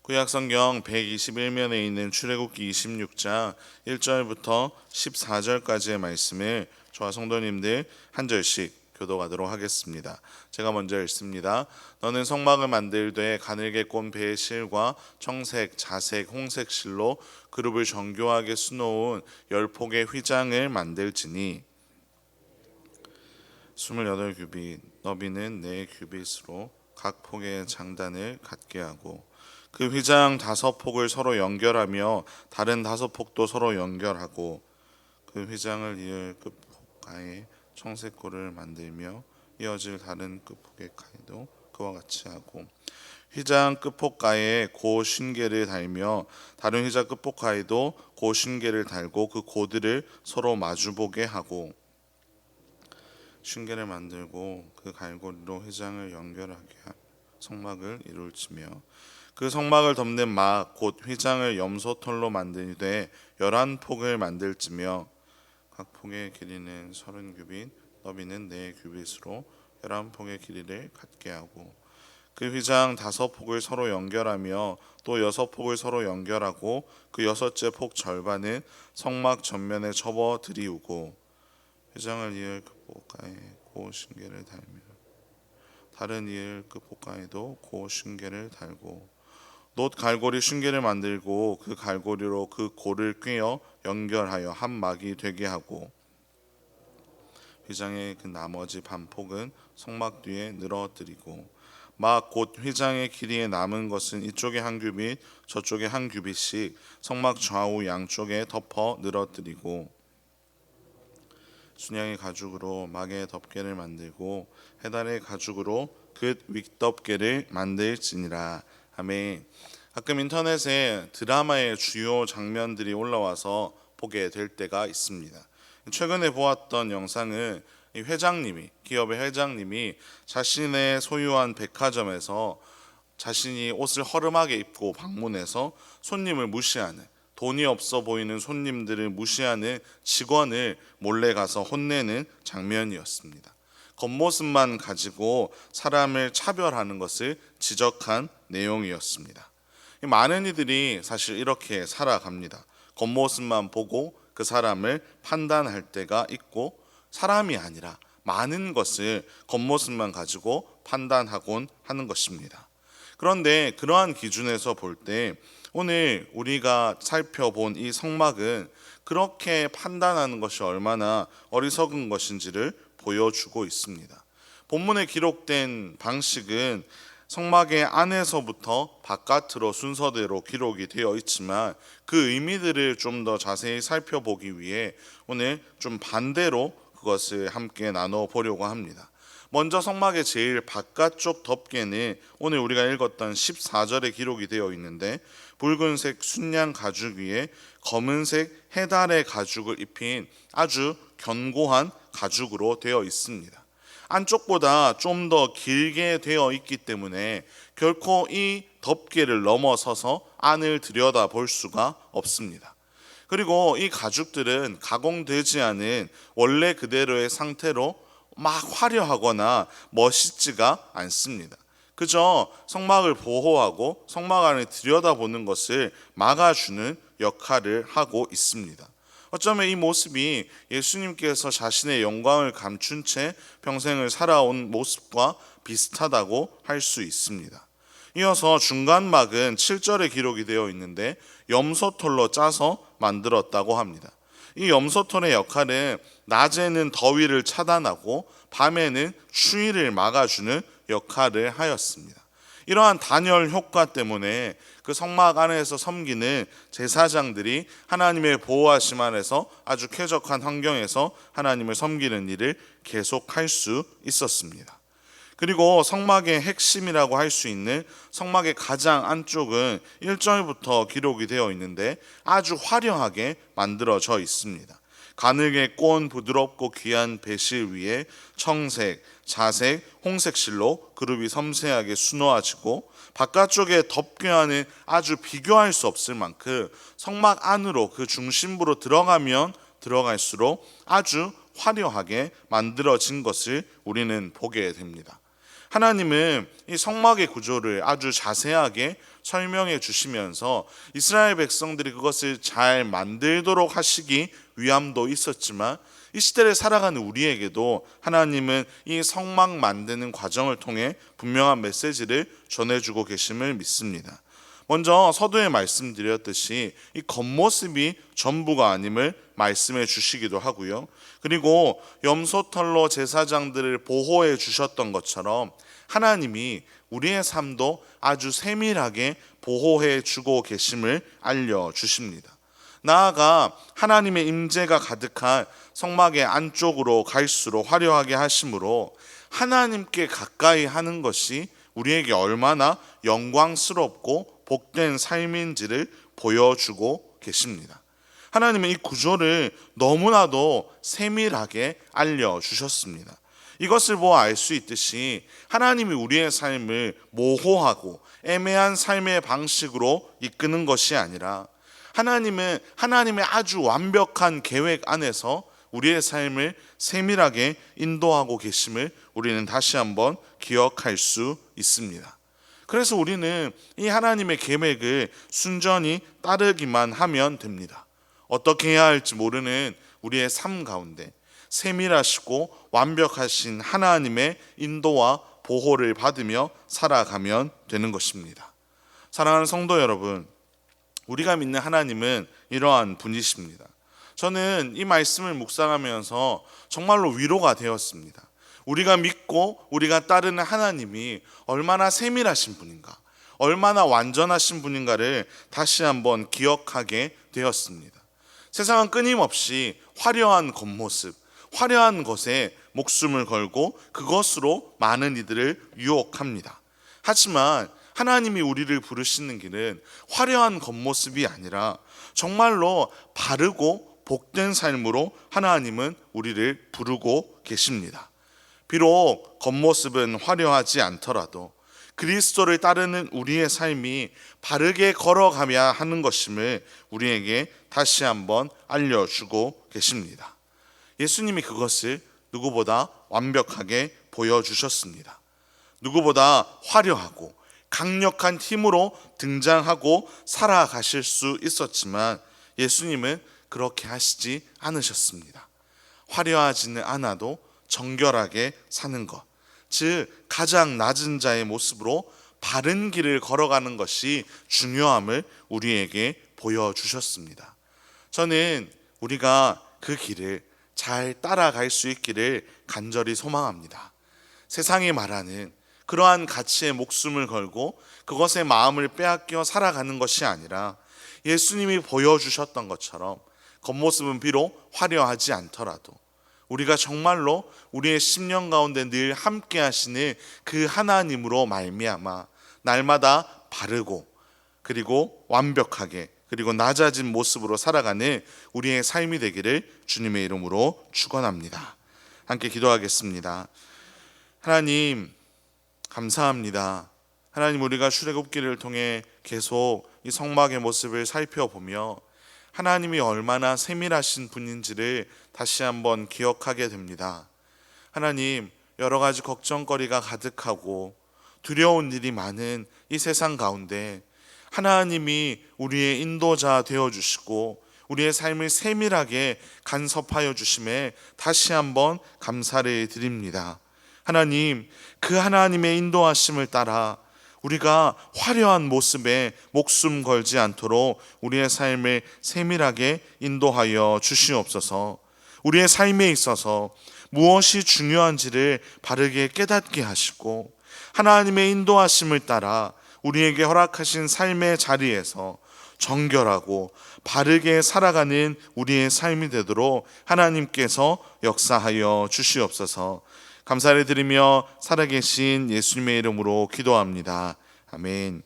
구약성경 121면에 있는 출애굽기 26장 1절부터 14절까지의 말씀을 저와 성도님들 한 절씩 교도하도록 하겠습니다. 제가 먼저 읽습니다. 너는 성막을 만들되 가늘게 꼰 배의 실과 청색, 자색, 홍색 실로 그룹을 정교하게 수놓은 10폭의 휘장을 만들지니 28규빗, 너비는 4규빗으로 각 폭의 장단을 갖게 하고 그 휘장 5폭을 서로 연결하며 다른 5폭도 서로 연결하고 그 휘장을 이을 끝폭가에 청색고를 만들며 이어질 다른 끝폭의 가에도 그와 같이 하고 휘장 끝폭가에 고 신계를 달며 다른 휘장 끝폭가에도 고 신계를 달고 그 고들을 서로 마주보게 하고 신계를 만들고 그 갈고리로 휘장을 연결하게 하며 성막을 이룰지며 그 성막을 덮는 막 곧 휘장을 염소털로 만들되 11폭을 만들지며 각 폭의 길이는 30규빗 너비는 4규빗으로 11폭의 길이를 갖게 하고 그 휘장 5폭을 서로 연결하며 또 6폭을 서로 연결하고 그 6째 폭 절반은 성막 전면에 접어 들이우고 휘장을 이을 끝폭가에 고 신계를 달며 다른 이을 끝폭가에도 고 신계를 달고 놋 갈고리 신계를 만들고 그 갈고리로 그 고를 꿰어 연결하여 한 막이 되게 하고 휘장의 그 나머지 반폭은 성막 뒤에 늘어뜨리고 막 곧 휘장의 길이에 남은 것은 이쪽에 1규빗 저쪽에 1규빗씩 성막 좌우 양쪽에 덮어 늘어뜨리고 순양의 가죽으로 막의 덮개를 만들고 해달의 가죽으로 그 윗덮개를 만들지니라. 아멘. 가끔 인터넷에 드라마의 주요 장면들이 올라와서 보게 될 때가 있습니다. 최근에 보았던 영상은 기업의 회장님이 자신의 소유한 백화점에서 자신이 옷을 허름하게 입고 방문해서 손님을 무시하는, 돈이 없어 보이는 손님들을 무시하는 직원을 몰래 가서 혼내는 장면이었습니다. 겉모습만 가지고 사람을 차별하는 것을 지적한 내용이었습니다. 많은 이들이 사실 이렇게 살아갑니다. 겉모습만 보고 그 사람을 판단할 때가 있고 사람이 아니라 많은 것을 겉모습만 가지고 판단하곤 하는 것입니다. 그런데 그러한 기준에서 볼 때 오늘 우리가 살펴본 이 성막은 그렇게 판단하는 것이 얼마나 어리석은 것인지를 보여주고 있습니다. 본문에 기록된 방식은 성막의 안에서부터 바깥으로 순서대로 기록이 되어 있지만 그 의미들을 좀 더 자세히 살펴보기 위해 오늘 좀 반대로 그것을 함께 나눠 보려고 합니다. 먼저 성막의 제일 바깥쪽 덮개는 오늘 우리가 읽었던 14절에 기록이 되어 있는데 붉은색 순양 가죽 위에 검은색 해달의 가죽을 입힌 아주 견고한 가죽으로 되어 있습니다. 안쪽보다 좀 더 길게 되어 있기 때문에 결코 이 덮개를 넘어서서 안을 들여다볼 수가 없습니다. 그리고 이 가죽들은 가공되지 않은 원래 그대로의 상태로 막 화려하거나 멋있지가 않습니다. 그저 성막을 보호하고 성막 안을 들여다보는 것을 막아주는 역할을 하고 있습니다. 어쩌면 이 모습이 예수님께서 자신의 영광을 감춘 채 평생을 살아온 모습과 비슷하다고 할 수 있습니다. 이어서 중간막은 7절에 기록이 되어 있는데 염소털로 짜서 만들었다고 합니다. 이 염소털의 역할은 낮에는 더위를 차단하고 밤에는 추위를 막아주는 역할을 하였습니다. 이러한 단열 효과 때문에 그 성막 안에서 섬기는 제사장들이 하나님의 보호하심 안에서 아주 쾌적한 환경에서 하나님을 섬기는 일을 계속할 수 있었습니다. 그리고 성막의 핵심이라고 할 수 있는 성막의 가장 안쪽은 1절부터 기록이 되어 있는데 아주 화려하게 만들어져 있습니다. 가늘게 꼰 부드럽고 귀한 배실 위에 청색, 자색, 홍색 실로 그룹이 섬세하게 수놓아지고 바깥쪽에 덮개와는 아주 비교할 수 없을 만큼 성막 안으로 그 중심부로 들어가면 들어갈수록 아주 화려하게 만들어진 것을 우리는 보게 됩니다. 하나님은 이 성막의 구조를 아주 자세하게 설명해 주시면서 이스라엘 백성들이 그것을 잘 만들도록 하시기 위함도 있었지만 이 시대를 살아가는 우리에게도 하나님은 이 성막 만드는 과정을 통해 분명한 메시지를 전해주고 계심을 믿습니다. 먼저 서두에 말씀드렸듯이 이 겉모습이 전부가 아님을 말씀해 주시기도 하고요. 그리고 염소털로 제사장들을 보호해 주셨던 것처럼 하나님이 우리의 삶도 아주 세밀하게 보호해 주고 계심을 알려주십니다. 나아가 하나님의 임재가 가득한 성막의 안쪽으로 갈수록 화려하게 하심으로 하나님께 가까이 하는 것이 우리에게 얼마나 영광스럽고 복된 삶인지를 보여주고 계십니다. 하나님은 이 구조를 너무나도 세밀하게 알려주셨습니다. 이것을 보아 알 수 있듯이 하나님이 우리의 삶을 모호하고 애매한 삶의 방식으로 이끄는 것이 아니라 하나님은 하나님의 아주 완벽한 계획 안에서 우리의 삶을 세밀하게 인도하고 계심을 우리는 다시 한번 기억할 수 있습니다. 그래서 우리는 이 하나님의 계획을 순전히 따르기만 하면 됩니다. 어떻게 해야 할지 모르는 우리의 삶 가운데 세밀하시고 완벽하신 하나님의 인도와 보호를 받으며 살아가면 되는 것입니다. 사랑하는 성도 여러분, 우리가 믿는 하나님은 이러한 분이십니다. 저는 이 말씀을 묵상하면서 정말로 위로가 되었습니다. 우리가 믿고 우리가 따르는 하나님이 얼마나 세밀하신 분인가, 얼마나 완전하신 분인가를 다시 한번 기억하게 되었습니다. 세상은 끊임없이 화려한 겉모습, 화려한 것에 목숨을 걸고 그것으로 많은 이들을 유혹합니다. 하지만 하나님이 우리를 부르시는 길은 화려한 겉모습이 아니라 정말로 바르고 복된 삶으로 하나님은 우리를 부르고 계십니다. 비록 겉모습은 화려하지 않더라도 그리스도를 따르는 우리의 삶이 바르게 걸어가야 하는 것임을 우리에게 다시 한번 알려주고 계십니다. 예수님이 그것을 누구보다 완벽하게 보여주셨습니다. 누구보다 화려하고 강력한 힘으로 등장하고 살아가실 수 있었지만 예수님은 그렇게 하시지 않으셨습니다. 화려하지는 않아도 정결하게 사는 것, 즉 가장 낮은 자의 모습으로 바른 길을 걸어가는 것이 중요함을 우리에게 보여주셨습니다. 저는 우리가 그 길을 잘 따라갈 수 있기를 간절히 소망합니다. 세상이 말하는 그러한 가치에 목숨을 걸고 그것에 마음을 빼앗겨 살아가는 것이 아니라 예수님이 보여주셨던 것처럼 겉모습은 비록 화려하지 않더라도 우리가 정말로 우리의 심령 가운데 늘 함께 하시는 그 하나님으로 말미암아 날마다 바르고 그리고 완벽하게 그리고 낮아진 모습으로 살아가는 우리의 삶이 되기를 주님의 이름으로 축원합니다. 함께 기도하겠습니다. 하나님 감사합니다. 하나님, 우리가 출애굽기를 통해 계속 이 성막의 모습을 살펴보며 하나님이 얼마나 세밀하신 분인지를 다시 한번 기억하게 됩니다. 하나님, 여러 가지 걱정거리가 가득하고 두려운 일이 많은 이 세상 가운데 하나님이 우리의 인도자 되어주시고 우리의 삶을 세밀하게 간섭하여 주심에 다시 한번 감사를 드립니다. 하나님, 그 하나님의 인도하심을 따라 우리가 화려한 모습에 목숨 걸지 않도록 우리의 삶을 세밀하게 인도하여 주시옵소서. 우리의 삶에 있어서 무엇이 중요한지를 바르게 깨닫게 하시고 하나님의 인도하심을 따라 우리에게 허락하신 삶의 자리에서 정결하고 바르게 살아가는 우리의 삶이 되도록 하나님께서 역사하여 주시옵소서. 감사를 드리며 살아계신 예수님의 이름으로 기도합니다. 아멘.